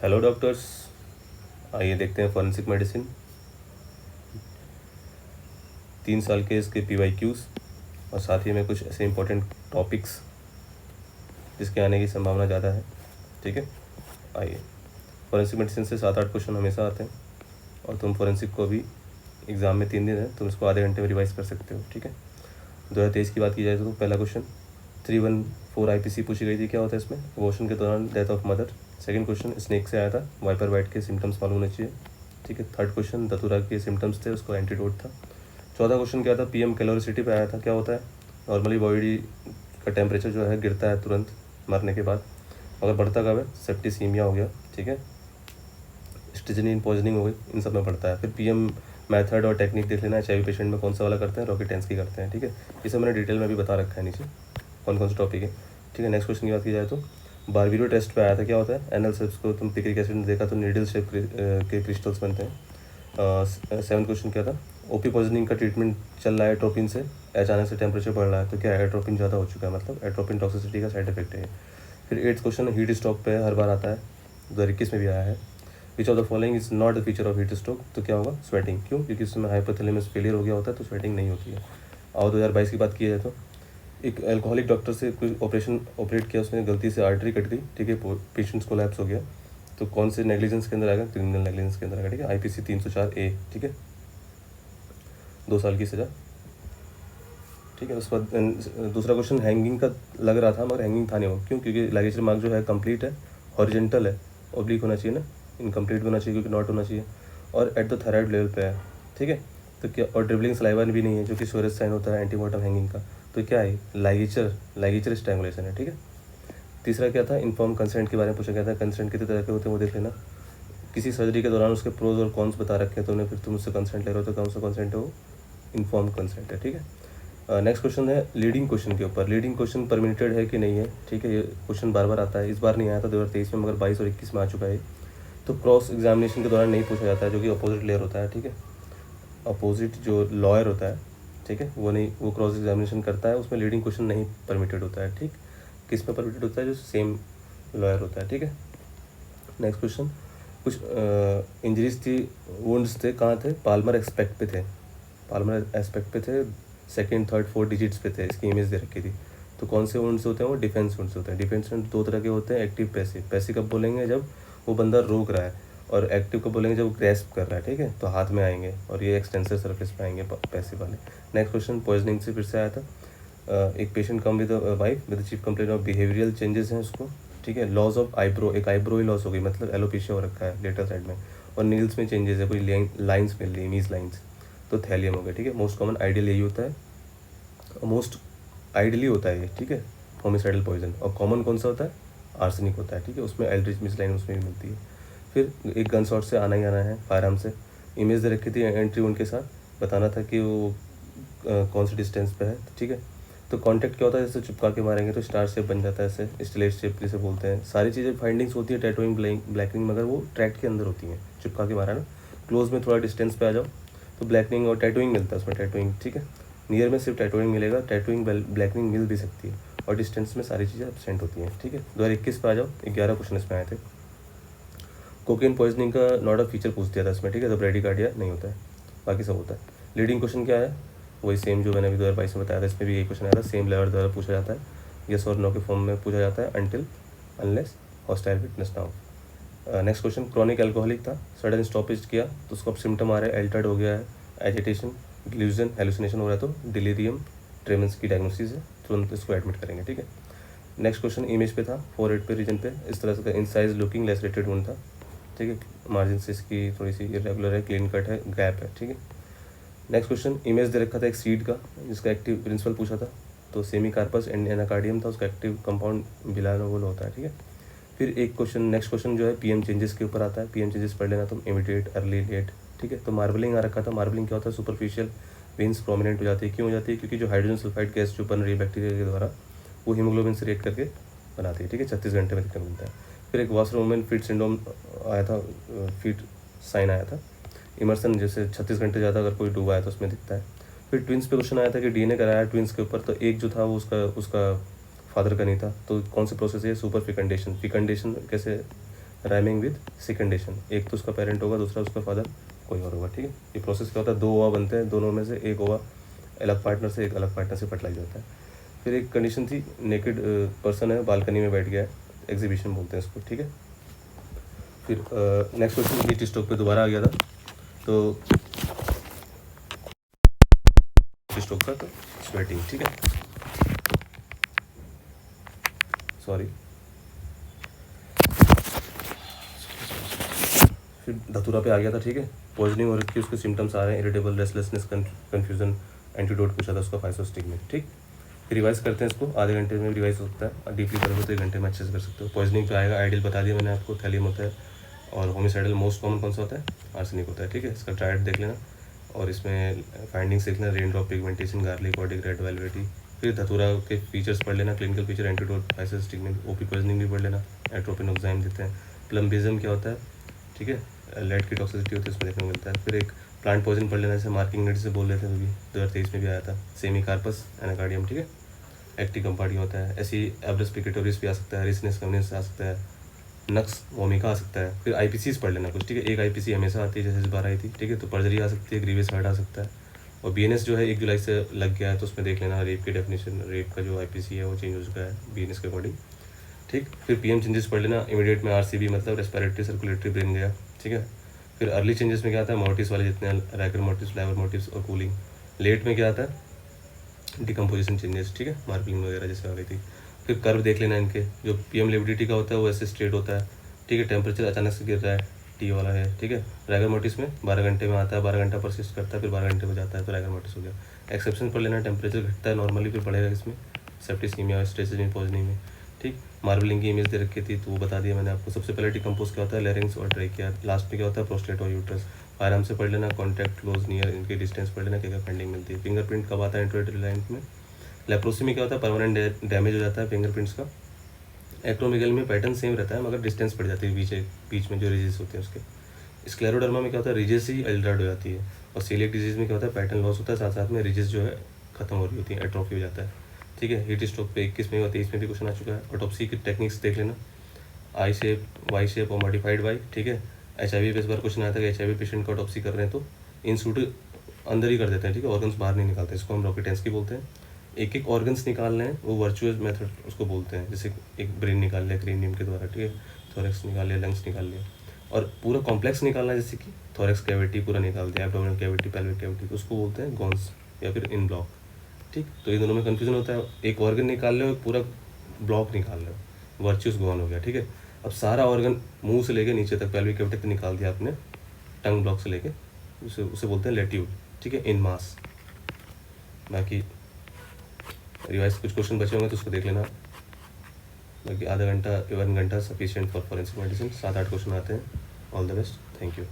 Hello doctors, आइए देखते हैं फॉरेंसिक मेडिसिन 3 साल के इसके PYQs और साथ ही में कुछ ऐसे इंपॉर्टेंट टॉपिक्स जिसके आने की संभावना ज़्यादा है। ठीक है, आइए। फॉरेंसिक मेडिसिन से 7-8 क्वेश्चन हमेशा आते हैं और तुम फॉरेंसिक को भी एग्ज़ाम में 3 दिन है, तुम इसको आधे घंटे में रिवाइज कर सकते हो। ठीक है, 2023 की बात की जाए तो पहला क्वेश्चन 314 IPC पूछी गई थी, क्या होता है इसमें? अबॉर्शन के दौरान death of mother. Second question snake से आया था, वाइपर बाइट के सिम्टम्स मालूम होने चाहिए। ठीक है, थर्ड क्वेश्चन दतुरा के सिम्टम्स थे, उसको एंटीडोट था। चौथा क्वेश्चन क्या था? PM कैलोरिसिटी पे आया था, क्या होता है? नॉर्मली बॉडी का टेम्परेचर जो है गिरता है तुरंत मरने के बाद, अगर बढ़ता कब है? सेप्टिसीमिया हो गया, ठीक है, स्टिजनिन पॉइजनिंग हो गई, इन सब में बढ़ता है। फिर PM मेथड और टेक्निक देख लेना, HIV पेशेंट में कौन सा वाला करते हैं, रॉकेटेंस की करते हैं। ठीक है, ये सब मैंने डिटेल में भी बता रखा है नीचे कौन कौन से टॉपिक है। ठीक है, नेक्स्ट क्वेश्चन की बात की जाए तो बारबीरो टेस्ट पे आया था, क्या होता है? एनल सेप्स को तुम पिक्रिक एसिड में देखा तो नीडल शेप के क्रिस्टल्स बनते हैं। सेवन्थ क्वेश्चन क्या था? OP पॉइजनिंग का ट्रीटमेंट चल रहा है एट्रोपिन से, अचानक से टेम्परेचर बढ़ रहा है तो क्या एट्रोपिन ज़्यादा हो चुका है, मतलब एट्रोपिन टॉक्सिसिटी का साइड इफेक्ट है। फिर 8th क्वेश्चन हीट स्ट्रोक पे हर बार आता है, 2021 में भी आया है। Which of the following is not the feature of heat stroke, तो क्या होगा? स्वेटिंग। क्यों? क्योंकि इसमें हाइपोथैलेमस फेलियर हो गया होता है तो स्वेटिंग नहीं होती है। और 2022 की बात की जाए तो एक अल्कोहलिक डॉक्टर से कोई ऑपरेशन ऑपरेट किया, उसने गलती से आर्टरी कट गई, ठीक है, पेशेंट्स कोलैप्स हो गया, तो कौन से नेग्लिजेंस के अंदर आएगा? क्रिमिनल नेग्लिजेंस के अंदर आएगा। ठीक है, IPC 304A, ठीक है, 2 साल की सज़ा। ठीक है, उसके बाद दूसरा क्वेश्चन हैंगिंग का लग रहा था मगर हैंगिंग था नहीं वो, क्यों? क्योंकि लाइगेचर मार्क जो है कंप्लीट है, हॉरिजेंटल है, ऑब्लिक होना चाहिए ना, इनकम्प्लीट होना चाहिए क्योंकि नॉट होना चाहिए, और एट द थायराइड लेवल पे है। ठीक है, तो क्या, और ड्रिबलिंग सलाइवा भी नहीं है जो कि श्योरेस्ट साइन होता है एंटीमॉर्टम हैंगिंग का, तो क्या है? लाइगेचर स्ट्रैंगुलेशन है। ठीक है, तीसरा क्या था? इन्फॉर्म कंसेंट के बारे में पूछा गया था। कंसेंट कितने तरह के होते हैं वो देख लेना, किसी सर्जरी के दौरान उसके प्रोज और कॉन्स बता रखे हैं तो उन्हें फिर तुम उससे कंसेंट ले रहे हो तो कौन सा कंसेंट है वो? इन्फॉर्म कंसेंट है। ठीक है, नेक्स्ट क्वेश्चन है लीडिंग क्वेश्चन के ऊपर, लीडिंग क्वेश्चन परमिटेड है कि नहीं है। ठीक है, ये क्वेश्चन बार बार आता है, इस बार नहीं आया था 2023 में, मगर 22 और 21 में आ चुका है। तो क्रॉस एग्जामिनेशन के दौरान नहीं पूछा जाता है, जो कि अपोजिट लेयर होता है। ठीक है, अपोजिट जो लॉयर होता है, ठीक है, वो नहीं, वो क्रॉस एग्जामिनेशन करता है, उसमें लीडिंग क्वेश्चन नहीं परमिटेड होता है। ठीक, किस में परमिटेड होता है? जो सेम लॉयर होता है। ठीक है, नेक्स्ट क्वेश्चन, कुछ इंजरीज थी, वुंड्स थे, कहाँ थे? पाल्मर एस्पेक्ट पे थे, पाल्मर एस्पेक्ट पे थे, सेकंड थर्ड फोर्थ डिजिट्स पे थे, इसकी इमेज दे रखी थी। तो कौन से वुंड्स होते हैं? वो डिफेंस वुंड्स होते हैं। डिफेंस वुंड 2 तरह के होते हैं, एक्टिव पैसिव। पैसिव कब बोलेंगे? जब वो बंदा रोक रहा है, और एक्टिव कब बोलेंगे? जब वो ग्रैस्प कर रहा है। ठीक है, तो हाथ में आएंगे और ये एक्सटेंसिव सरफेस पे आएंगे पैसिव वाले। नेक्स्ट क्वेश्चन पॉइजनिंग से फिर से आया था, एक patient come with wife with chief complaint of behavioural changes हैं उसको। ठीक है, लॉस ऑफ आईब्रो, एक आईब्रो ही लॉस हो गई, मतलब एलोपेशिया हो रखा है लेटर साइड में, और नील्स में चेंजेस है, कोई लाइन्स मिल रही है, मीज लाइन्स, तो थैलियम हो गया। ठीक है, मोस्ट कॉमन आइडियल यही होता है, मोस्ट आइडली होता है ये। ठीक है, होमिसाइडल पॉइजन। और कॉमन कौन सा होता है? आर्सेनिक होता है। ठीक है, उसमें एल्ड्रिच मिसलाइन उसमें भी मिलती है। फिर एक गन शॉट से आना ही आना है, फायर आर्म से। इमेज दे रखी थी एंट्री उनके साथ, बताना था कि वो कौन से डिस्टेंस पे है। ठीक है, तो कांटेक्ट क्या होता है? जैसे चिपका के मारेंगे तो स्टार शेप बन जाता है, ऐसे स्टिलेट शेप जिसे बोलते हैं। सारी चीज़ें फाइंडिंग्स होती है टैटूइंग ब्लैकनिंग, मगर वो ट्रैक्ट के अंदर होती हैं, चिपका के मारा ना। क्लोज में थोड़ा डिस्टेंस पे आ जाओ तो ब्लैकनिंग और टैटूइंग मिलता है उसमें, टैटूइंग। ठीक है, नियर में सिर्फ टैटूइंग मिलेगा, टैटूइंग ब्लैकनिंग मिल भी सकती है, और डिस्टेंस में सारी चीज़ें एब्सेंट होती हैं। ठीक है, 2021 पे आ जाओ, 11 क्वेश्चन इसमें आए थे। कोकेन पॉइजनिंग का नॉट अ फीचर पूछ दिया था इसमें। ठीक है, तो ब्रेडिकार्डिया नहीं होता है, बाकी सब होता है। लीडिंग क्वेश्चन क्या है? वही सेम जो मैंने अभी 2022 में बताया था, इसमें भी यही क्वेश्चन आया था, सेम लेवल द्वारा पूछा जाता है, यस और नो के फॉर्म में पूछा जाता है, अनटिल अनलेस हॉस्टाइल विटनेस ना हो। नेक्स्ट क्वेश्चन क्रॉनिक एल्कोहलिक था, सडन स्टॉपेज किया तो उसको अब सिम्टम आ रहा है, एल्टर्ड हो गया है, एजिटेशन, ग्लूजन, हेलुसिनेशन हो रहा है, तो डिलीरियम ट्रेमेंस की डायग्नोसिस है, तुरंत इसको एडमिट करेंगे। ठीक है, नेक्स्ट क्वेश्चन इमेज पे था, फोरहेड पे रीजन पे इस तरह से इंसाइज लुकिंग लेसरेटेड वुंड था। ठीक है, मार्जिन से इसकी थोड़ी सी इरेगुलर है, क्लीन कट है, गैप है। ठीक है, नेक्स्ट क्वेश्चन इमेज दे रखा था एक सीड का, जिसका एक्टिव प्रिंसिपल पूछा था, तो सेमी कार्पस एंड एनाकार्डियम था, उसका एक्टिव कंपाउंड बिलानोवोल होता है। ठीक है, फिर एक क्वेश्चन, नेक्स्ट क्वेश्चन जो है PM चेंजेस के ऊपर आता है, PM चेंजेस पढ़ लेना तुम, इमीडिएट, अर्ली, लेट। ठीक है, तो मार्बलिंग आ रखा था, मार्बलिंग क्या होता है? सुपरफिशियल वेन्स प्रोमिनेंट हो जाती है। क्यों हो जाती है? क्योंकि जो हाइड्रोजन सल्फाइड गैस जो बन रही है बैक्टीरिया के द्वारा, वो हीमोग्लोबिन से रिएक्ट करके बनाती है। ठीक है, 36 घंटे में दिक्कत मिलता है। फिर एक वाशर वुमेन फिट सिंड्रोम आया था, फिट साइन आया था, इमर्सन, जैसे 36 घंटे ज़्यादा अगर कोई डूबा है तो उसमें दिखता है। फिर ट्विंस पे क्वेश्चन आया था कि DNA कराया ट्विंस के ऊपर, तो एक जो था वो उसका फादर का नहीं था, तो कौन से प्रोसेस है? सुपर फिकंडेशन। फिकंडेशन कैसे राइमिंग विद सेकेंडेशन, एक तो उसका पेरेंट होगा, दूसरा उसका फादर कोई और होगा, ठीक है। ये प्रोसेस क्या होता है, 2 ओवा बनते हैं, दोनों में से एक ओवा अलग पार्टनर से, एक अलग पार्टनर से फर्टिलाइज होता है। फिर एक कंडीशन थी, नेकेड पर्सन है, बालकनी में बैठ गया है, एग्जीबिशन बोलते हैं इसको, ठीक है। फिर नेक्स्ट क्वेश्चन हीट स्ट्रोक पे दोबारा आ गया था, तो स्ट्रोक का तो स्वेटिंग, ठीक है, सॉरी। फिर धतूरा पे आ गया था, ठीक है। पॉइजनिंग हो रखी है, उसके सिम्टम्स आ रहे हैं, इरिटेबल, रेस्टलेसनेस, कन्फ्यूजन, एंटीडोट पूछा था उसका फाइसोस्टिग्मेट, ठीक। फिर रिवाइज करते हैं इसको, आधे घंटे में रिवाइज होता है, और डीपली करोगे तो 1 घंटे में अच्छे से कर सकते हो। पॉइजनिंग पे आएगा, आइडियल बता दिया मैंने आपको, थैलियम होता है, और होमिसाइडल मोस्ट कॉमन कौन सा होता है, आर्सेनिक होता है, ठीक है। इसका ट्रायड देख लेना, और इसमें फाइंडिंग्स देख लेना, रेन ड्रॉप पिगमेंटेशन, गार्लिक ऑडिक, रेड वेलवेटी। फिर धतूरा के फीचर्स पढ़ लेना, clinical feature, antidote, physostigmine, OP poisoning भी पढ़ लेना, एट्रोपिन ऑक्साइम देते हैं, प्लम्बिज्म क्या होता है, ठीक है, लेड की टॉक्सिसिटी होती है, उसमें देखने को मिलता है। फिर एक प्लांट पॉइजन पढ़ लेना, जैसे मार्किंग नेट से बोल लेते हैं, अभी 2023 में भी आया था, सेमी कार्पस एनाकार्डियम, ठीक है। एक्टिव कंपार्डियम होता है, ऐसी एब्रस पिकेटोरिस भी आ सकता है, रिसनेस कम्युनिस आ सकता है, नक्स वोमिका आ सकता है। फिर आईपीसीज पढ़ लेना कुछ, ठीक है, एक आईपीसी हमेशा आती है, जैसे इस बार आई थी, ठीक है। तो पर्जरी आ सकती है, ग्रीवियस हार्ट आ सकता है, और बीएनएस जो है 1 जुलाई से लग गया है, तो उसमें देख लेना रेप की डेफिनेशन, रेप का जो आईपीसी है वो चेंज हो चुका है बीएनएस के अकॉर्डिंग, ठीक। फिर पीएम चेंजेस पढ़ लेना, इमीडिएट में आरसीबी मतलब रेस्पिरेटरी सर्कुलेटरी ब्रेन गया, ठीक है। फिर अर्ली चेंजेस में क्या आता है, मोटिव्स वाले जितने, रैकर मोटिव्स, फ्लावर मोटिव्स और कूलिंग। लेट में क्या आता है, डिकम्पोजिशन चेंजेस, ठीक है, मार्किंग वगैरह जैसे आ गई थी। फिर कर्व देख लेना इनके, जो पीएम लिविडिटी का होता है वो ऐसे स्ट्रेट होता है, ठीक है, टेम्परेचर अचानक से गिर रहा है, टी वाला है, ठीक है। रैगर मोटिस में 12 घंटे में आता है, 12 घंटा परसिस्ट करता है, फिर 12 घंटे में जाता है, तो रैगर मोटिस हो गया। एक्सेप्शन पर लेना, टेम्परेचर घटता है नॉर्मली, फिर बढ़ेगा इसमें, सेप्टिसीमिया, स्ट्रेसिस पॉइजनिंग में, ठीक। मार्बलिंग की इमेज दे रखी थी, तो वो बता दिया मैंने आपको। सबसे पहले डिकम्पोज क्या होता है, लेरिंग्स और ट्रैकिया, लास्ट में क्या होता है, प्रोस्टेट और यूट्रस। आराम से पढ़ लेना, कॉन्टैक्ट, क्लोज, नियर, इनके डिस्टेंस पढ़ लेना, क्या क्या फाइंडिंग मिलती है। फिंगरप्रिंट कब आता है, इंट्रोडक्टरी लाइन में। लेप्रोसी में क्या होता है, परमानेंट डैमेज हो जाता है फिंगरप्रिंट्स का। एक्रोमेगल में पैटर्न सेम रहता है, मगर डिस्टेंस पड़ जाती है बीच में जो रिजेस होते हैं उसके। स्क्लेरोडर्मा में क्या होता है, रिजेस ही अल्ट्राड हो जाती है, और सीलियक डिजीज में क्या होता है, पैटर्न लॉस होता है, साथ साथ में रिजेस जो है खत्म हो रही होती है, एट्रोफी हो जाता है, ठीक है। हीट स्ट्रोक पे 21 में और 23 में भी क्वेश्चन आ चुका है। ऑटोप्सी की टेक्निक्स देख लेना, आई शेप, वाई शेप और मॉडिफाइड वाई, ठीक है। HIV पे इस बार क्वेश्चन आया था कि HIV पेशेंट का ऑटोप्सी कर रहे हैं तो इन सूट अंदर ही कर देते हैं, ठीक है, ऑर्गन्स बाहर नहीं निकालते, इसको हम रॉकेटेंस्की बोलते हैं। एक एक ऑर्गन्स निकालने हैं, वो वर्चुअल मेथड उसको बोलते हैं, जैसे एक ब्रेन निकाल लिया क्रेनियम के द्वारा, ठीक है, थोरेक्स निकाल लिया, लंग्स निकाल लिया, और पूरा कॉम्प्लेक्स निकालना है, जैसे कि थोरेक्स कैविटी पूरा निकाल दिया, एब्डोमिनल कैविटी, पेल्विक कैविटी, तो उसको बोलते हैं गॉन्स या फिर इन ब्लॉक, ठीक। तो ये दोनों में कन्फ्यूजन होता है, एक ऑर्गन निकाल रहे हो, पूरा ब्लॉक निकाल रहे हो, वर्चुअस गॉन हो गया, ठीक है। अब सारा ऑर्गन मुंह से लेके नीचे तक पेल्विक कैविटी तक निकाल दिया आपने, टंग ब्लॉक से लेके, उसे उसे बोलते हैं लेट्यूड, ठीक है, इन मास। बाकी रिवाइज कुछ क्वेश्चन बचे होंगे तो उसको देख लेना। बाकी आधा घंटा 1 घंटा sufficient for forensic medicine, 7-8 question आते हैं। All the best, thank you.